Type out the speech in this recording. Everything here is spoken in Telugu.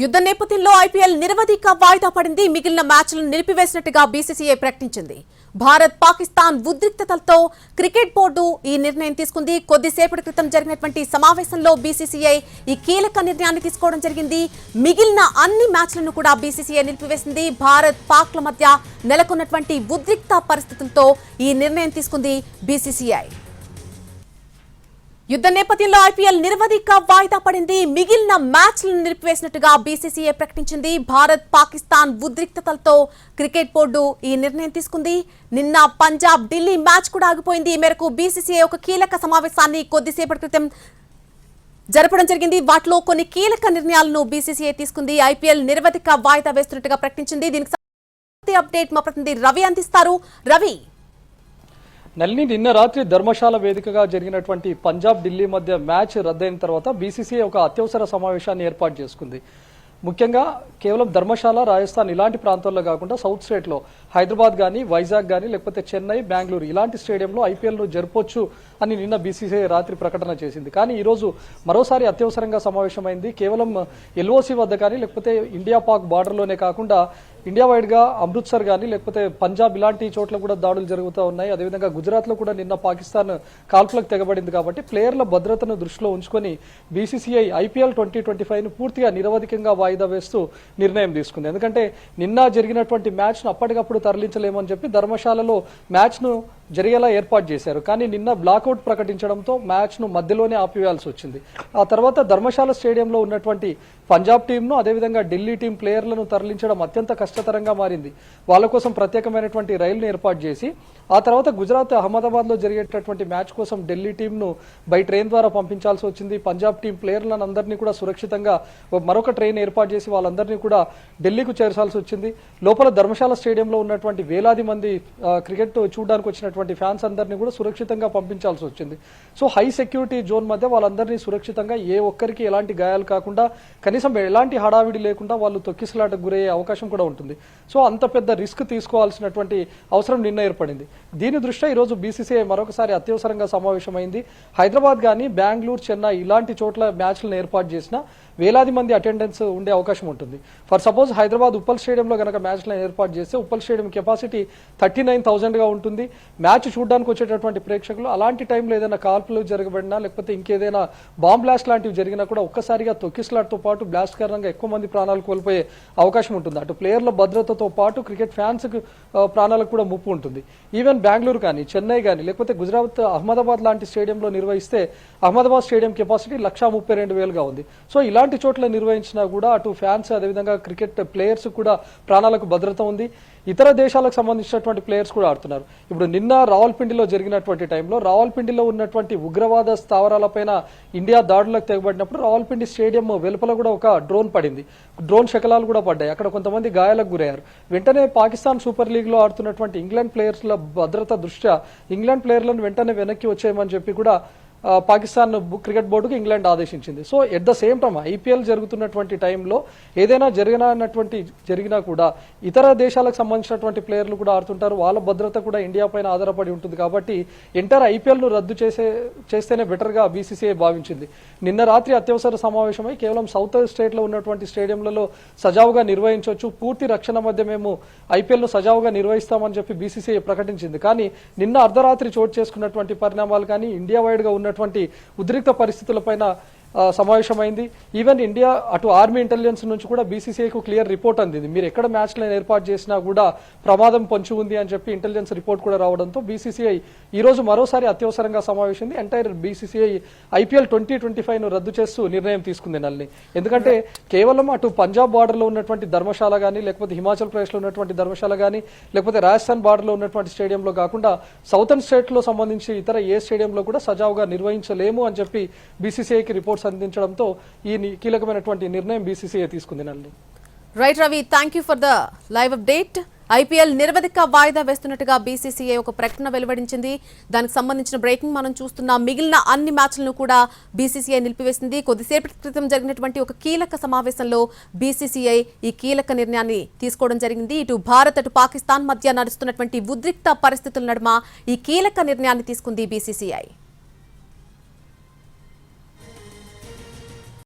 యుద్ధ నేపథ్యంలో ఐపీఎల్ నిరవధిక వాయిదా పడింది. మిగిలిన మ్యాచ్లను నిలిపివేసినట్టుగా బీసీసీఐ ప్రకటించింది. భారత్ పాకిస్తాన్ ఉద్రిక్తతలతో క్రికెట్ బోర్డు ఈ నిర్ణయం తీసుకుంది. కొద్దిసేపటి క్రితం జరిగినటువంటి సమావేశంలో బీసీసీఐ ఈ కీలక నిర్ణయాన్ని తీసుకోవడం జరిగింది. మిగిలిన అన్ని మ్యాచ్లను కూడా బీసీసీఐ నిలిపివేసింది. భారత్ పాక్ల మధ్య నెలకొన్నటువంటి ఉద్రిక్త పరిస్థితులతో ఈ నిర్ణయం తీసుకుంది బీసీసీఐ. యుద్ధ నేపథ్యంలో ఐపీఎల్ నిరవధిక వాయిదా పడింది. మిగిలిన మ్యాచ్లను నిలిపివేసినట్టుగా బీసీసీఐ ప్రకటించింది. భారత్ పాకిస్తాన్ ఉద్రిక్తతలతో క్రికెట్ బోర్డు ఈ నిర్ణయం తీసుకుంది. నిన్న పంజాబ్ ఢిల్లీ మ్యాచ్ కూడా ఆగిపోయింది. ఈ మేరకు బీసీసీఐ ఒక కీలక సమావేశాన్ని కొద్దిసేపటి క్రితం జరపడం జరిగింది. వాటిలో కొన్ని కీలక నిర్ణయాలను బీసీసీఐ తీసుకుంది. ఐపీఎల్ నిరవధిక వాయిదా వేస్తున్నట్టుగా ప్రకటించింది. దీనికి సంబంధించిన అప్డేట్ మా ప్రతినిధి రవి అందిస్తారు. రవి, నిన్న రాత్రి ధర్మశాల వేదికగా జరిగినటువంటి పంజాబ్ ఢిల్లీ మధ్య మ్యాచ్ రద్దయిన తర్వాత బీసీసీఐ ఒక అత్యవసర సమావేశాన్ని ఏర్పాటు చేసుకుంది. ముఖ్యంగా కేవలం ధర్మశాల, రాజస్థాన్ ఇలాంటి ప్రాంతాల్లో కాకుండా సౌత్ స్టేట్లో హైదరాబాద్ కానీ, వైజాగ్ కానీ, లేకపోతే చెన్నై, బెంగళూరు ఇలాంటి స్టేడియంలో ఐపీఎల్ను జరపొచ్చు అని నిన్న బీసీసీఐ రాత్రి ప్రకటన చేసింది. కానీ ఈరోజు మరోసారి అత్యవసరంగా సమావేశమైంది. కేవలం ఎల్ఓసి వద్ద కానీ, లేకపోతే ఇండియా పాక్ బార్డర్లోనే కాకుండా ఇండియా వైడ్గా అమృత్సర్ కానీ, లేకపోతే పంజాబ్ ఇలాంటి చోట్ల కూడా దాడులు జరుగుతూ ఉన్నాయి. అదేవిధంగా గుజరాత్లో కూడా నిన్న పాకిస్తాన్ కాల్పులకు తెగబడింది. కాబట్టి ప్లేయర్ల భద్రతను దృష్టిలో ఉంచుకొని బీసీసీఐ ఐపీఎల్ 2025ను పూర్తిగా నిరవధికంగా వాయిదా వేస్తూ నిర్ణయం తీసుకుంది. ఎందుకంటే నిన్న జరిగినటువంటి మ్యాచ్ను అప్పటికప్పుడు తరలించలేమని చెప్పి ధర్మశాలలో మ్యాచ్ను జరిగేలా ఏర్పాటు చేశారు. కానీ నిన్న బ్లాక్అవుట్ ప్రకటించడంతో మ్యాచ్ను మధ్యలోనే ఆపివేయాల్సి వచ్చింది. ఆ తర్వాత ధర్మశాల స్టేడియంలో ఉన్నటువంటి పంజాబ్ టీంను, అదేవిధంగా ఢిల్లీ టీం ప్లేయర్లను తరలించడం అత్యంత కష్టతరంగా మారింది. వాళ్ళ కోసం ప్రత్యేకమైనటువంటి రైలును ఏర్పాటు చేసి ఆ తర్వాత గుజరాత్ అహ్మదాబాద్లో జరిగేటటువంటి మ్యాచ్ కోసం ఢిల్లీ టీంను బై ట్రైన్ ద్వారా పంపించాల్సి వచ్చింది. పంజాబ్ టీం ప్లేయర్లను అందరినీ కూడా సురక్షితంగా మరొక ట్రైన్ ఏర్పాటు చేసి వాళ్ళందరినీ కూడా ఢిల్లీకు చేర్చాల్సి వచ్చింది. లోపల ధర్మశాల స్టేడియంలో ఉన్నటువంటి వేలాది మంది క్రికెట్ చూడడానికి వచ్చినటువంటి ఫ్యాన్స్ అందరినీ కూడా సురక్షితంగా పంపించాల్సి వచ్చింది. సో హై సెక్యూరిటీ జోన్ మధ్య వాళ్ళందరినీ సురక్షితంగా ఏ ఒక్కరికి ఎలాంటి గాయాలు కాకుండా, కనీసం ఎలాంటి హడావిడి లేకుండా వాళ్ళు తొక్కిసలాటకు గురయ్యే అవకాశం కూడా ఉంటుంది. సో అంత పెద్ద రిస్క్ తీసుకోవాల్సినటువంటి అవసరం నిన్న ఏర్పడింది. దీని దృష్ట్యా ఈరోజు బీసీసీఐ మరొకసారి అత్యవసరంగా సమావేశమైంది. హైదరాబాద్ కానీ, బెంగళూరు, చెన్నై ఇలాంటి చోట్ల మ్యాచ్లను ఏర్పాటు చేసినా వేలాది మంది అటెండెన్స్ ఉండే అవకాశం ఉంటుంది. ఫర్ సపోజ్ హైదరాబాద్ ఉప్పల్ స్టేడియంలో కనుక మ్యాచ్లను ఏర్పాటు చేస్తే ఉప్పల్ స్టేడియం కెపాసిటీ 39,000గా ఉంటుంది. మ్యాచ్ చూడడానికి వచ్చేటటువంటి ప్రేక్షకులు అలాంటి టైంలో ఏదైనా కాల్పులు జరగబడినా, లేకపోతే ఇంకేదైనా బాంబ్ బ్లాస్ట్ లాంటివి జరిగినా కూడా ఒక్కసారిగా తొక్కిసలాట్తో పాటు బ్లాస్ట్ కారణంగా ఎక్కువ మంది ప్రాణాలు కోల్పోయే అవకాశం ఉంటుంది. అటు ప్లేయర్ల భద్రతతో పాటు క్రికెట్ ఫ్యాన్స్కి ప్రాణాలకు కూడా ముప్పు ఉంటుంది. ఈవెన్ బెంగళూరు కానీ, చెన్నై కానీ, లేకపోతే గుజరాత్ అహ్మదాబాద్ లాంటి స్టేడియంలో నిర్వహిస్తే అహ్మదాబాద్ స్టేడియం కెపాసిటీ 132,000గా ఉంది. సో ఇలాంటి చోట్ల నిర్వహించినా కూడా అటు ఫ్యాన్స్, అదేవిధంగా క్రికెట్ ప్లేయర్స్ కూడా ప్రాణాలకు భద్రత ఉంది. ఇతర దేశాలకు సంబంధించినటువంటి ప్లేయర్స్ కూడా ఆడుతున్నారు. ఇప్పుడు నిన్న రావల్పిండిలో జరిగినటువంటి టైంలో రావల్పిండిలో ఉన్నటువంటి ఉగ్రవాద స్థావరాలపైన ఇండియా దాడులకు తెగబడినప్పుడు రావల్పిండి స్టేడియం వెలుపల కూడా ఒక డ్రోన్ పడింది. డ్రోన్ శకలాలు కూడా పడ్డాయి. అక్కడ కొంతమంది గాయాలకు గురయ్యారు. వెంటనే పాకిస్తాన్ సూపర్ లీగ్లో ఆడుతున్నటువంటి ఇంగ్లాండ్ ప్లేయర్స్ల భద్రత దృష్ట్యా ఇంగ్లాండ్ ప్లేయర్లను వెంటనే వెనక్కి వచ్చేయమని చెప్పి కూడా పాకిస్తాన్ క్రికెట్ బోర్డుకు ఇంగ్లాండ్ ఆదేశించింది. So at the same time IPL జరుగుతున్నటువంటి టైంలో ఏదైనా జరిగినా కూడా ఇతర దేశాలకు సంబంధించినటువంటి ప్లేయర్లు కూడా ఆడుతుంటారు. వాళ్ళ భద్రత కూడా ఇండియా పైన ఆధారపడి ఉంటుంది. కాబట్టి ఎంటైర్ ఐపీఎల్ను రద్దు చేస్తేనే బెటర్గా బీసీసీఐ భావించింది. నిన్న రాత్రి అత్యవసర సమావేశమై కేవలం సౌత్ స్టేట్లో ఉన్నటువంటి స్టేడియంలలో సజావుగా నిర్వహించవచ్చు, పూర్తి రక్షణ మధ్య మేము ఐపీఎల్ను సజావుగా నిర్వహిస్తామని చెప్పి బీసీసీఐ ప్రకటించింది. కానీ నిన్న అర్ధరాత్రి చోటు చేసుకున్నటువంటి పరిణామాలు కానీ, ఇండియా వైడ్గా ఉన్నటువంటి ఉద్రిక్త పరిస్థితులపైన సమావేశమైంది. ఈవెన్ ఇండియా అటు ఆర్మీ ఇంటెలిజెన్స్ నుంచి కూడా బీసీసీఐకు క్లియర్ రిపోర్ట్ అందింది. మీరు ఎక్కడ మ్యాచ్లను ఏర్పాటు చేసినా కూడా ప్రమాదం పొంచి ఉంది అని చెప్పి ఇంటెలిజెన్స్ రిపోర్ట్ కూడా రావడంతో బీసీసీఐ ఈ రోజు మరోసారి అత్యవసరంగా సమావేశమైంది. ఎంటైర్ బీసీసీఐ ఐపీఎల్ 2025ను రద్దు చేస్తూ నిర్ణయం తీసుకుంది నల్ని. ఎందుకంటే కేవలం అటు పంజాబ్ బార్డర్లో ఉన్నటువంటి ధర్మశాల కానీ, లేకపోతే హిమాచల్ ప్రదేశ్లో ఉన్నటువంటి ధర్మశాల కానీ, లేకపోతే రాజస్థాన్ బార్డర్లో ఉన్నటువంటి స్టేడియంలో కాకుండా సౌతర్న్ స్టేట్లో సంబంధించి ఇతర ఏ స్టేడియంలో కూడా సజావుగా నిర్వహించలేము అని చెప్పి బీసీసీఐకి రిపోర్ట్స్ అందించడంతో ఈ కీలకమైనటువంటి నిర్ణయం బీసీసీఐ తీసుకుంది. నల్లి. Right Ravi, thank you for the live update. IPL నిరవధిక వాయిదా వేస్తున్నట్టుగా బీసీసీఐ ఒక ప్రకటన వెలువడించింది. దానికి సంబంధించిన బ్రేకింగ్ మనం చూస్తున్నాం. మిగిలిన అన్ని మ్యాచ్లను కూడా బీసీసీఐ నిలిపివేసింది. కొద్దిసేపటి క్రితం జరిగినటువంటి ఒక కీలక సమావేశంలో బీసీసీఐ ఈ కీలక నిర్ణయాన్ని తీసుకోవడం జరిగింది. ఇటు భారత్, అటు పాకిస్తాన్ మధ్య నడుస్తున్నటువంటి ఉద్రిక్త పరిస్థితుల నడుమ ఈ కీలక నిర్ణయాన్ని తీసుకుంది బీసీసీఐ.